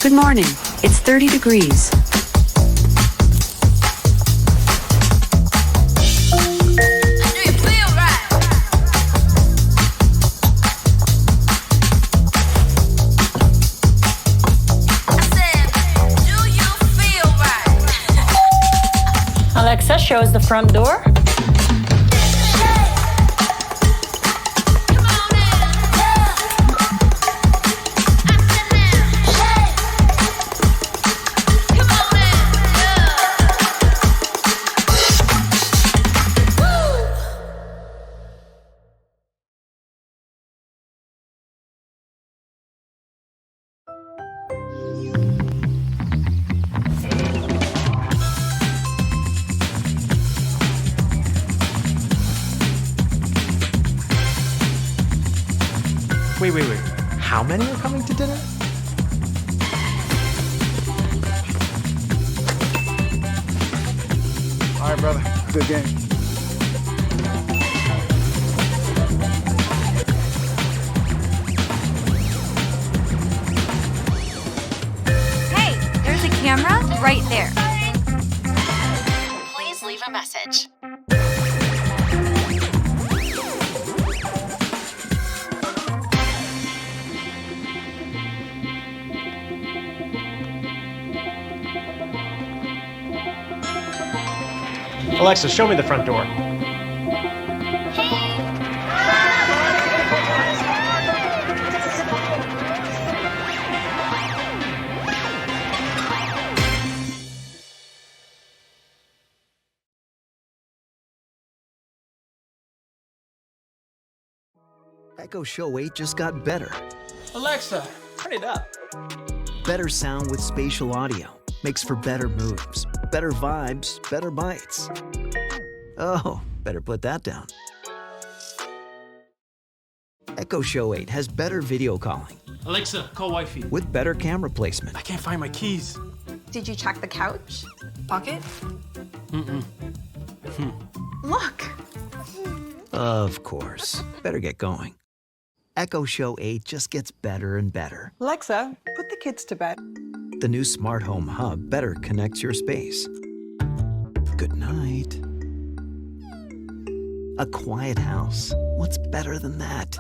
Good morning. It's 30 degrees. Alexa, shows the front door. Wait. How many are coming to dinner? All right, brother. Good game. Hey, there's a camera right there. Please leave a message. Alexa, show me the front door. Echo Show 8 just got better. Alexa, turn it up. Better sound with spatial audio. Makes for better moves, better vibes, better bites. Oh, better put that down. Echo Show 8 has better video calling Alexa, call wifey. with better camera placement. I can't find my keys. Did you check the couch? Pocket? Look. Of course. Better get going. Echo Show 8 just gets better and better. Alexa, put the kids to bed. The new smart home hub better connects your space. Good night. A quiet house. What's better than that?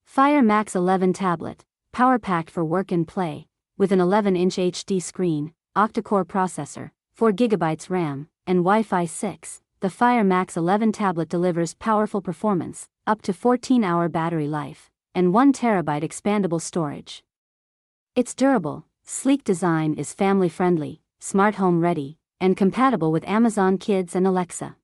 Fire Max 11 tablet, power-packed for work and play, with an 11-inch HD screen, octa-core processor, 4 GB RAM, and Wi-Fi 6. The Fire Max 11 tablet delivers powerful performance, up to 14-hour battery life, and 1 TB expandable storage. Its durable, sleek design is family-friendly, smart home ready, and compatible with Amazon Kids and Alexa.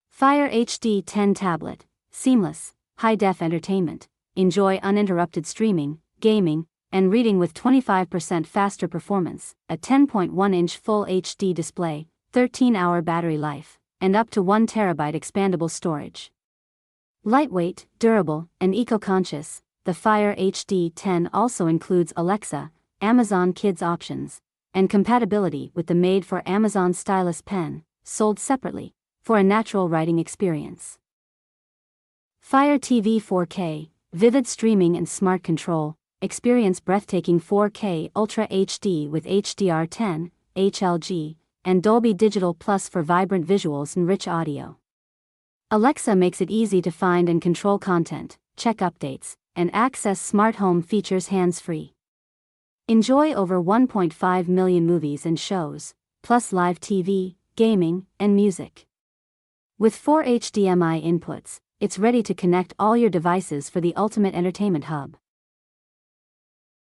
Fire HD 10 tablet, seamless, high-def entertainment. Enjoy uninterrupted streaming, gaming, and reading with 25% faster performance, a 10.1-inch Full HD display, 13-hour battery life, and up to 1 TB expandable storage. Lightweight, durable, and eco-conscious, the Fire HD 10 also includes Alexa, Amazon Kids options, and compatibility with the made-for-Amazon stylus pen, sold separately, for a natural writing experience. Fire TV 4K, vivid streaming and smart control. Experience breathtaking 4K Ultra HD with HDR10, HLG, and Dolby Digital Plus for vibrant visuals and rich audio. Alexa makes it easy to find and control content, check updates, and access smart home features hands-free. Enjoy over 1.5 million movies and shows, plus live TV, gaming, and music. With 4 HDMI inputs, it's ready to connect all your devices for the ultimate entertainment hub.